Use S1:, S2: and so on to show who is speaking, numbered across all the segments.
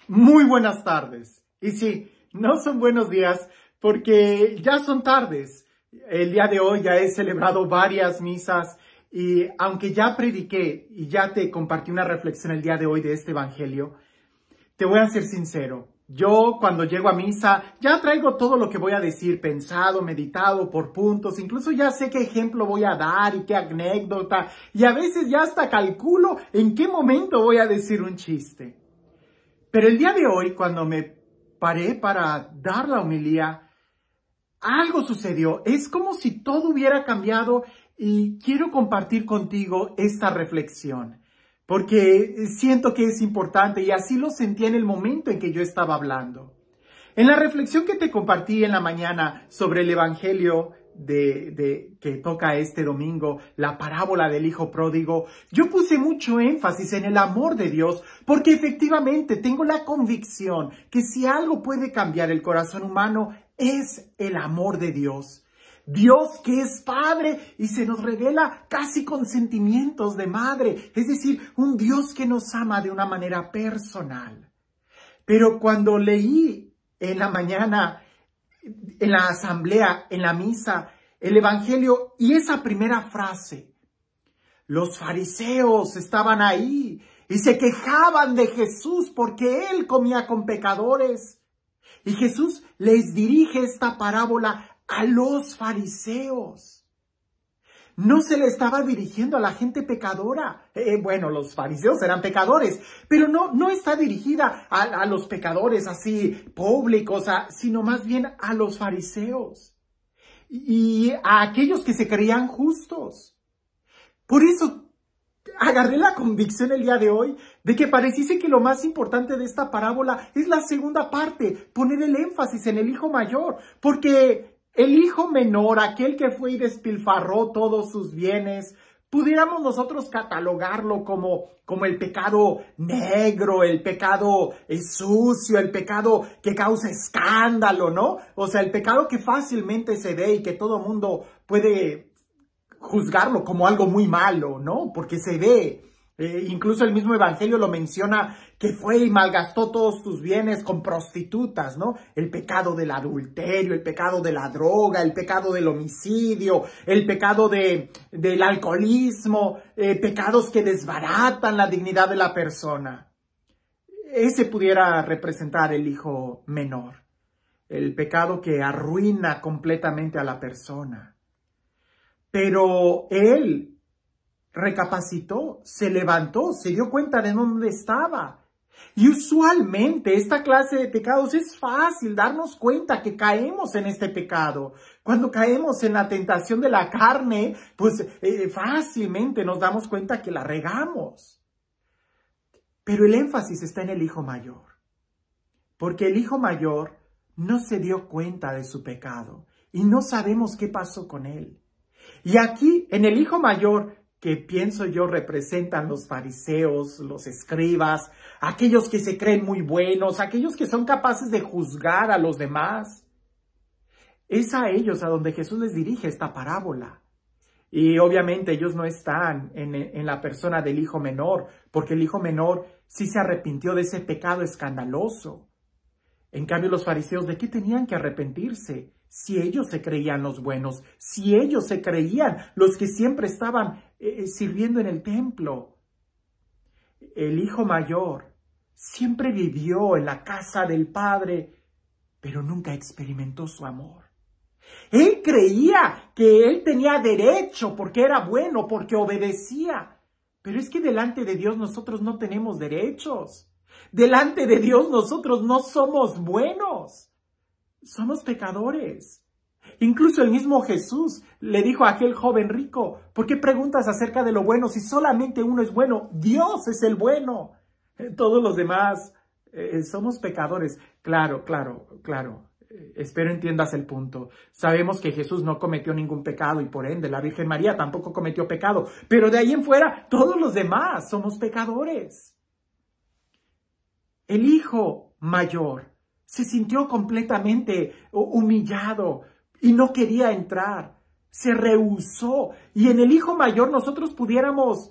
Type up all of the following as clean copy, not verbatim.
S1: Muy buenas tardes. Y sí, no son buenos días porque ya son tardes. El día de hoy ya he celebrado varias misas y aunque ya prediqué y ya te compartí una reflexión el día de hoy de este evangelio, te voy a ser sincero. Yo cuando llego a misa ya traigo todo lo que voy a decir pensado, meditado por puntos, incluso ya sé qué ejemplo voy a dar y qué anécdota y a veces ya hasta calculo en qué momento voy a decir un chiste. Pero el día de hoy, cuando me paré para dar la homilía, algo sucedió. Es como si todo hubiera cambiado y quiero compartir contigo esta reflexión, porque siento que es importante y así lo sentí en el momento en que yo estaba hablando. En la reflexión que te compartí en la mañana sobre el evangelio que toca este domingo, la parábola del hijo pródigo, yo puse mucho énfasis en el amor de Dios, porque efectivamente tengo la convicción que si algo puede cambiar el corazón humano es el amor de Dios. Dios que es Padre y se nos revela casi con sentimientos de madre, es decir, un Dios que nos ama de una manera personal. Pero cuando leí en la mañana, en la asamblea, en la misa, el evangelio y esa primera frase, los fariseos estaban ahí y se quejaban de Jesús porque él comía con pecadores. Y Jesús les dirige esta parábola a los fariseos. No se le estaba dirigiendo a la gente pecadora. Bueno, los fariseos eran pecadores, pero no está dirigida a los pecadores así públicos, sino más bien a los fariseos y a aquellos que se creían justos. Por eso agarré la convicción el día de hoy de que pareciese que lo más importante de esta parábola es la segunda parte, poner el énfasis en el hijo mayor, porque el hijo menor, aquel que fue y despilfarró todos sus bienes, pudiéramos nosotros catalogarlo como el pecado negro, el pecado sucio, el pecado que causa escándalo, ¿no? O sea, el pecado que fácilmente se ve y que todo mundo puede juzgarlo como algo muy malo, ¿no? Porque se ve. Incluso el mismo evangelio lo menciona, que fue y malgastó todos tus bienes con prostitutas, ¿no? El pecado del adulterio, el pecado de la droga, el pecado del homicidio, el pecado del alcoholismo, pecados que desbaratan la dignidad de la persona. Ese pudiera representar el hijo menor, el pecado que arruina completamente a la persona. Pero él recapacitó, se levantó, se dio cuenta de dónde estaba. Y usualmente esta clase de pecados es fácil darnos cuenta que caemos en este pecado. Cuando caemos en la tentación de la carne, pues fácilmente nos damos cuenta que la regamos. Pero el énfasis está en el hijo mayor. Porque el hijo mayor no se dio cuenta de su pecado y no sabemos qué pasó con él. Y aquí, en el hijo mayor, que pienso yo representan los fariseos, los escribas, aquellos que se creen muy buenos, aquellos que son capaces de juzgar a los demás. Es a ellos a donde Jesús les dirige esta parábola. Y obviamente ellos no están en la persona del hijo menor, porque el hijo menor sí se arrepintió de ese pecado escandaloso. En cambio, los fariseos, ¿de qué tenían que arrepentirse? Si ellos se creían los buenos, si ellos se creían los que siempre estaban sirviendo en el templo. El hijo mayor siempre vivió en la casa del Padre, pero nunca experimentó su amor. Él creía que él tenía derecho porque era bueno, porque obedecía. Pero es que delante de Dios nosotros no tenemos derechos. Delante de Dios nosotros no somos buenos. Somos pecadores. Incluso el mismo Jesús le dijo a aquel joven rico, ¿por qué preguntas acerca de lo bueno si solamente uno es bueno? Dios es el bueno. Todos los demás somos pecadores. Claro. Espero entiendas el punto. Sabemos que Jesús no cometió ningún pecado y por ende la Virgen María tampoco cometió pecado. Pero de ahí en fuera, todos los demás somos pecadores. El hijo mayor se sintió completamente humillado y no quería entrar. Se rehusó. Y en el hijo mayor nosotros pudiéramos,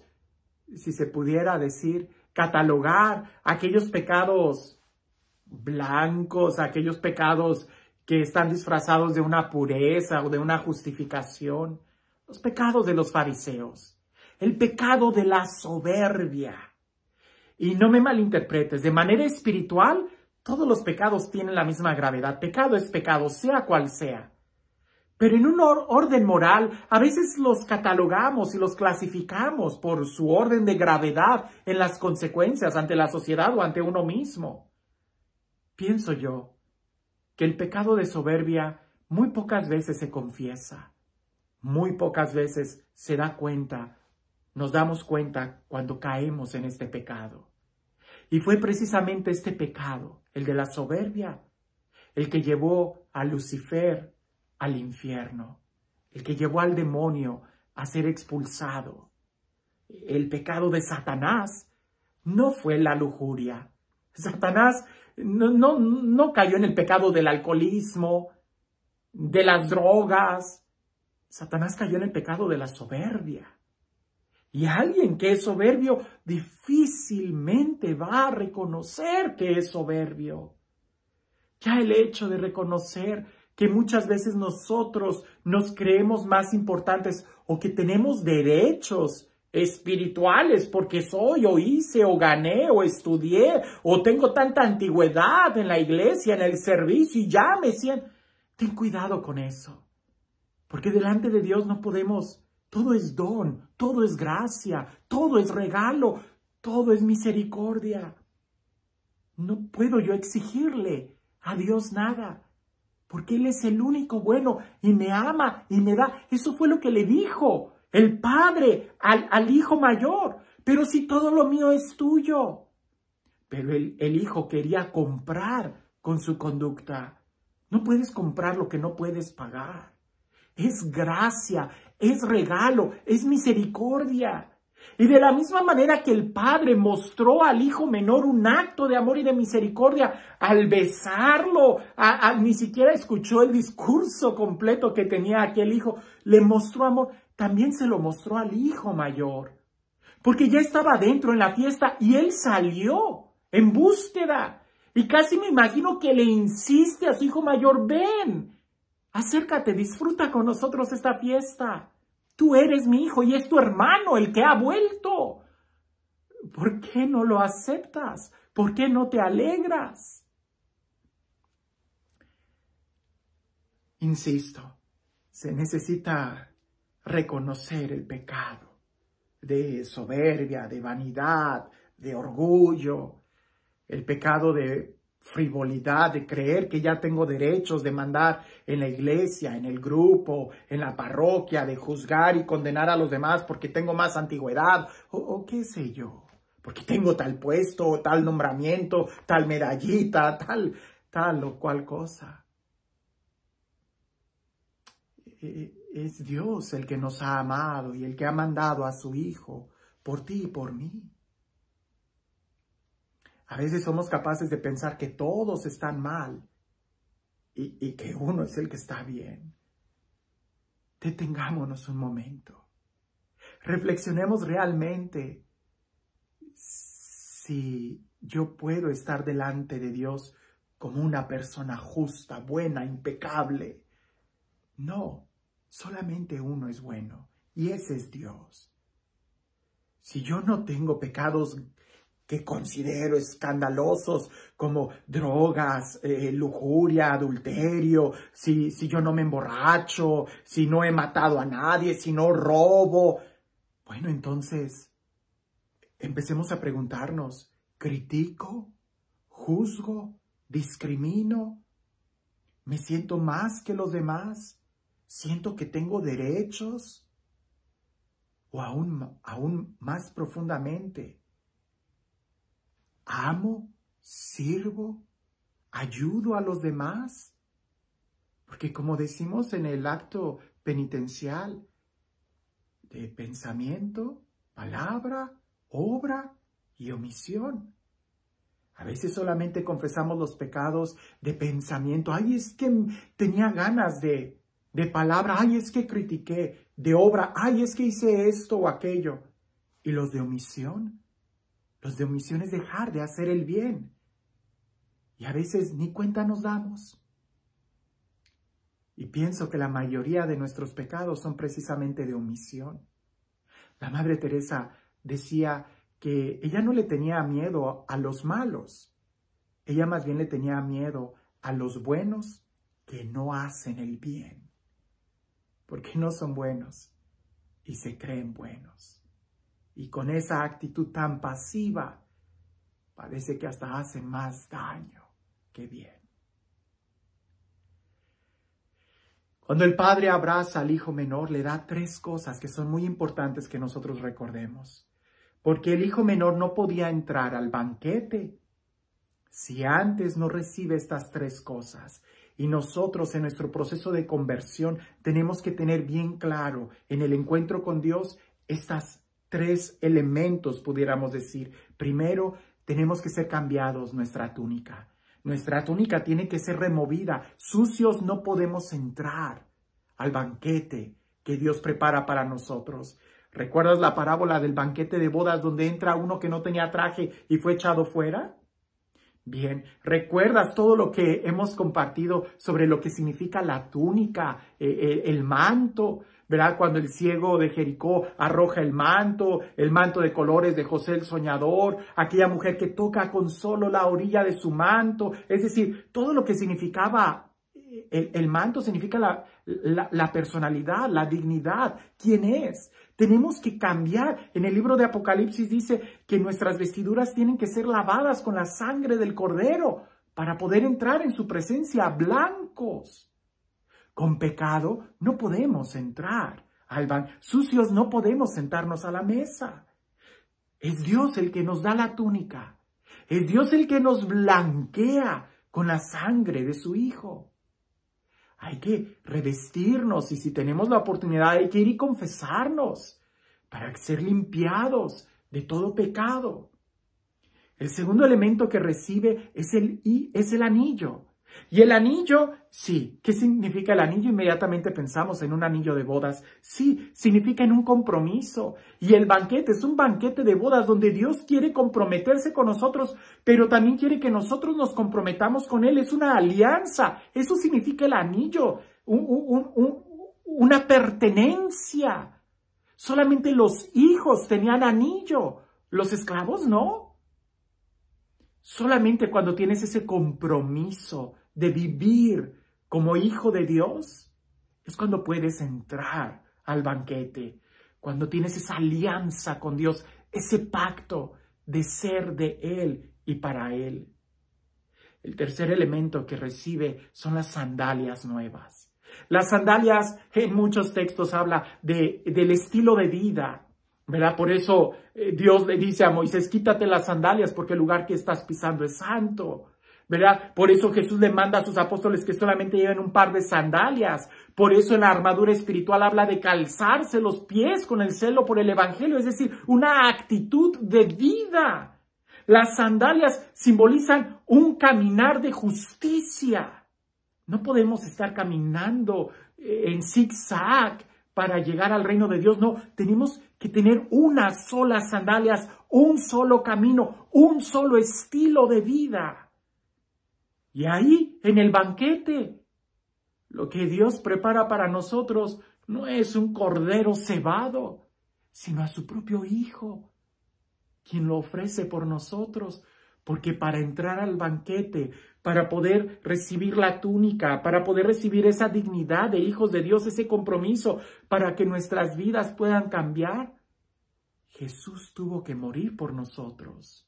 S1: si se pudiera decir, catalogar aquellos pecados blancos, aquellos pecados que están disfrazados de una pureza o de una justificación. Los pecados de los fariseos. El pecado de la soberbia. Y no me malinterpretes, de manera espiritual, todos los pecados tienen la misma gravedad. Pecado es pecado, sea cual sea. Pero en un orden moral, a veces los catalogamos y los clasificamos por su orden de gravedad en las consecuencias ante la sociedad o ante uno mismo. Pienso yo que el pecado de soberbia muy pocas veces se confiesa, muy pocas veces se da cuenta, nos damos cuenta cuando caemos en este pecado. Y fue precisamente este pecado, el de la soberbia, el que llevó a Lucifer al infierno, el que llevó al demonio a ser expulsado. El pecado de Satanás no fue la lujuria. Satanás no cayó en el pecado del alcoholismo, de las drogas. Satanás cayó en el pecado de la soberbia. Y alguien que es soberbio difícilmente va a reconocer que es soberbio. Ya el hecho de reconocer que muchas veces nosotros nos creemos más importantes o que tenemos derechos espirituales porque soy o hice o gané o estudié o tengo tanta antigüedad en la iglesia, en el servicio y ya me siento. Ten cuidado con eso, porque delante de Dios no podemos. Todo es don, todo es gracia, todo es regalo, todo es misericordia. No puedo yo exigirle a Dios nada, porque Él es el único bueno y me ama y me da. Eso fue lo que le dijo el padre al hijo mayor. Pero si todo lo mío es tuyo. Pero el hijo quería comprar con su conducta. No puedes comprar lo que no puedes pagar. Es gracia, es regalo, es misericordia. Y de la misma manera que el padre mostró al hijo menor un acto de amor y de misericordia al besarlo, ni siquiera escuchó el discurso completo que tenía aquel hijo, le mostró amor, también se lo mostró al hijo mayor. Porque ya estaba dentro en la fiesta y él salió en búsqueda. Y casi me imagino que le insiste a su hijo mayor, ven, acércate, disfruta con nosotros esta fiesta. Tú eres mi hijo y es tu hermano el que ha vuelto. ¿Por qué no lo aceptas? ¿Por qué no te alegras? Insisto, se necesita reconocer el pecado de soberbia, de vanidad, de orgullo, el pecado de frivolidad, de creer que ya tengo derechos de mandar en la iglesia, en el grupo, en la parroquia, de juzgar y condenar a los demás porque tengo más antigüedad o qué sé yo, porque tengo tal puesto, tal nombramiento, tal medallita, tal o cual cosa. Es Dios el que nos ha amado y el que ha mandado a su Hijo por ti y por mí. A veces somos capaces de pensar que todos están mal y que uno es el que está bien. Detengámonos un momento. Reflexionemos realmente si yo puedo estar delante de Dios como una persona justa, buena, impecable. No, solamente uno es bueno y ese es Dios. Si yo no tengo pecados que considero escandalosos como drogas, lujuria, adulterio, si yo no me emborracho, si no he matado a nadie, si no robo. Bueno, entonces empecemos a preguntarnos, ¿critico? ¿Juzgo? ¿Discrimino? ¿Me siento más que los demás? ¿Siento que tengo derechos? O aún más profundamente, ¿amo, sirvo, ayudo a los demás? Porque como decimos en el acto penitencial, de pensamiento, palabra, obra y omisión. A veces solamente confesamos los pecados de pensamiento. Ay, es que tenía ganas de palabra. Ay, es que critiqué. De obra. Ay, es que hice esto o aquello. Y los de omisión. Los de omisión es dejar de hacer el bien. y a veces ni cuenta nos damos. Y pienso que la mayoría de nuestros pecados son precisamente de omisión. La Madre Teresa decía que ella no le tenía miedo a los malos, ella más bien le tenía miedo a los buenos que no hacen el bien, porque no son buenos y se creen buenos. Y con esa actitud tan pasiva, parece que hasta hacen más daño que bien. Cuando el padre abraza al hijo menor, le da 3 cosas que son muy importantes que nosotros recordemos. Porque el hijo menor no podía entrar al banquete si antes no recibe estas 3 cosas. Y nosotros en nuestro proceso de conversión tenemos que tener bien claro en el encuentro con Dios estas 3 elementos, pudiéramos decir. Primero, tenemos que ser cambiados nuestra túnica. Nuestra túnica tiene que ser removida. Sucios no podemos entrar al banquete que Dios prepara para nosotros. ¿Recuerdas la parábola del banquete de bodas donde entra uno que no tenía traje y fue echado fuera? Bien, ¿recuerdas todo lo que hemos compartido sobre lo que significa la túnica, el manto? ¿Verdad? Cuando el ciego de Jericó arroja el manto de colores de José el soñador, aquella mujer que toca con solo la orilla de su manto. Es decir, todo lo que significaba el manto significa la personalidad, la dignidad. ¿Quién es? Tenemos que cambiar. En el libro de Apocalipsis dice que nuestras vestiduras tienen que ser lavadas con la sangre del Cordero para poder entrar en su presencia blancos. Con pecado no podemos entrar al banquete. Sucios no podemos sentarnos a la mesa. Es Dios el que nos da la túnica. Es Dios el que nos blanquea con la sangre de su Hijo. Hay que revestirnos y si tenemos la oportunidad hay que ir y confesarnos para ser limpiados de todo pecado. El segundo elemento que recibe es el anillo. Y el anillo, sí, ¿qué significa el anillo? Inmediatamente pensamos en un anillo de bodas. Sí, significa en un compromiso. Y el banquete es un banquete de bodas donde Dios quiere comprometerse con nosotros, pero también quiere que nosotros nos comprometamos con Él. Es una alianza. Eso significa el anillo, una pertenencia. Solamente los hijos tenían anillo, los esclavos no. Solamente cuando tienes ese compromiso de vivir como hijo de Dios, es cuando puedes entrar al banquete, cuando tienes esa alianza con Dios, ese pacto de ser de Él y para Él. El tercer elemento que recibe son las sandalias nuevas. Las sandalias en muchos textos habla del estilo de vida, ¿verdad? Por eso Dios le dice a Moisés, quítate las sandalias porque el lugar que estás pisando es santo, ¿verdad? Por eso Jesús le manda a sus apóstoles que solamente lleven un par de sandalias. Por eso en la armadura espiritual habla de calzarse los pies con el celo por el evangelio, es decir, una actitud de vida. Las sandalias simbolizan un caminar de justicia. No podemos estar caminando en zigzag para llegar al reino de Dios. No, tenemos que tener una sola sandalias, un solo camino, un solo estilo de vida. Y ahí, en el banquete, lo que Dios prepara para nosotros no es un cordero cebado, sino a su propio Hijo, quien lo ofrece por nosotros. Porque para entrar al banquete, para poder recibir la túnica, para poder recibir esa dignidad de hijos de Dios, ese compromiso, para que nuestras vidas puedan cambiar, Jesús tuvo que morir por nosotros.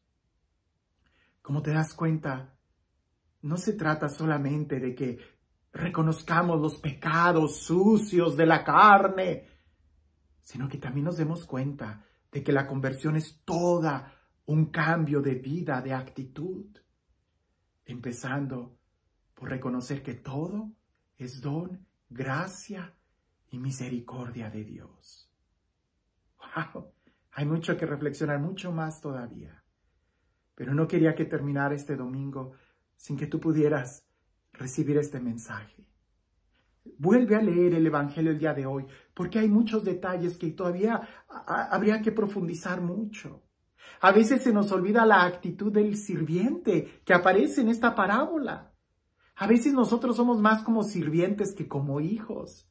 S1: Como te das cuenta, no se trata solamente de que reconozcamos los pecados sucios de la carne, sino que también nos demos cuenta de que la conversión es toda un cambio de vida, de actitud, empezando por reconocer que todo es don, gracia y misericordia de Dios. ¡Wow! Hay mucho que reflexionar, mucho más todavía. Pero no quería que terminara este domingo sin que tú pudieras recibir este mensaje. Vuelve a leer el Evangelio el día de hoy, porque hay muchos detalles que todavía habría que profundizar mucho. A veces se nos olvida la actitud del sirviente que aparece en esta parábola. A veces nosotros somos más como sirvientes que como hijos,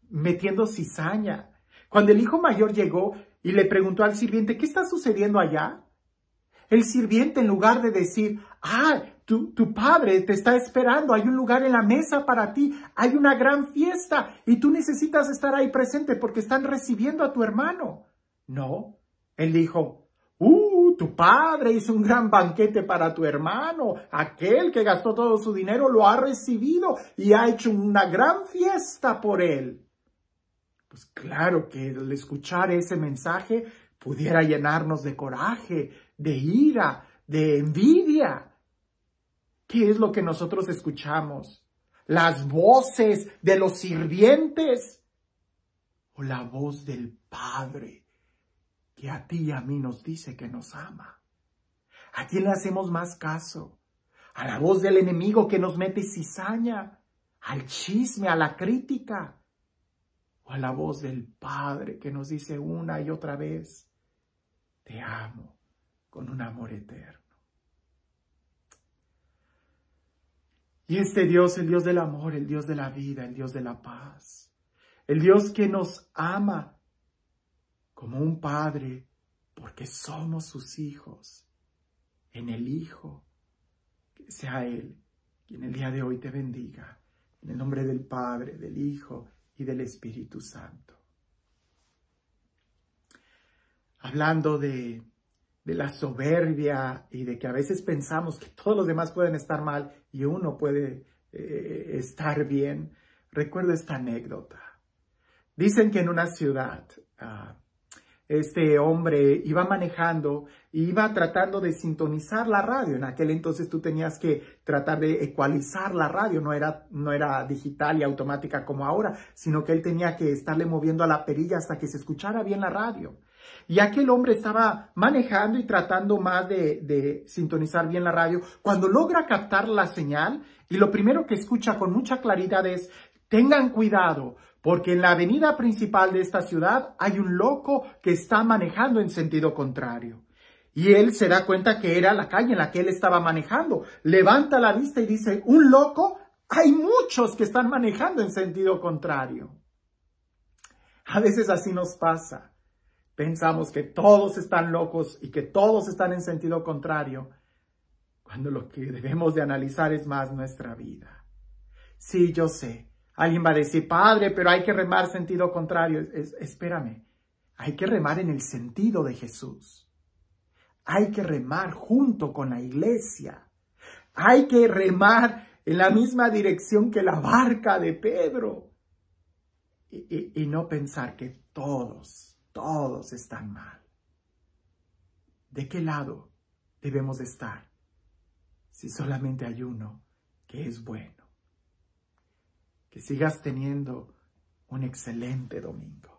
S1: metiendo cizaña. Cuando el hijo mayor llegó y le preguntó al sirviente, ¿qué está sucediendo allá? El sirviente, en lugar de decir, tu padre te está esperando, hay un lugar en la mesa para ti, hay una gran fiesta y tú necesitas estar ahí presente porque están recibiendo a tu hermano. No, él dijo, tu padre hizo un gran banquete para tu hermano, aquel que gastó todo su dinero lo ha recibido y ha hecho una gran fiesta por él. Pues claro que al escuchar ese mensaje pudiera llenarnos de coraje, de ira, de envidia. ¿Qué es lo que nosotros escuchamos? ¿Las voces de los sirvientes o la voz del Padre que a ti y a mí nos dice que nos ama? ¿A quién le hacemos más caso? ¿A la voz del enemigo que nos mete cizaña? ¿Al chisme, a la crítica? ¿O a la voz del Padre que nos dice una y otra vez, te amo con un amor eterno? Y este Dios, el Dios del amor, el Dios de la vida, el Dios de la paz, el Dios que nos ama como un Padre, porque somos sus hijos, en el Hijo, que sea Él quien el día de hoy te bendiga, en el nombre del Padre, del Hijo y del Espíritu Santo. Hablando de la soberbia y de que a veces pensamos que todos los demás pueden estar mal y uno puede estar bien, recuerdo esta anécdota. Dicen que en una ciudad, este hombre iba manejando y iba tratando de sintonizar la radio. En aquel entonces tú tenías que tratar de ecualizar la radio, no era digital y automática como ahora, sino que él tenía que estarle moviendo a la perilla hasta que se escuchara bien la radio. Y aquel hombre estaba manejando y tratando más de sintonizar bien la radio, cuando logra captar la señal y lo primero que escucha con mucha claridad es, tengan cuidado, porque en la avenida principal de esta ciudad hay un loco que está manejando en sentido contrario. Y él se da cuenta que era la calle en la que él estaba manejando. Levanta la vista y dice, ¿un loco? Hay muchos que están manejando en sentido contrario. A veces así nos pasa. Pensamos que todos están locos y que todos están en sentido contrario, cuando lo que debemos de analizar es más nuestra vida. Sí, yo sé. Alguien va a decir, padre, pero hay que remar sentido contrario. Espérame, hay que remar en el sentido de Jesús. Hay que remar junto con la iglesia. Hay que remar en la misma dirección que la barca de Pedro. Y no pensar que todos están mal. ¿De qué lado debemos de estar si solamente hay uno que es bueno? Que sigas teniendo un excelente domingo.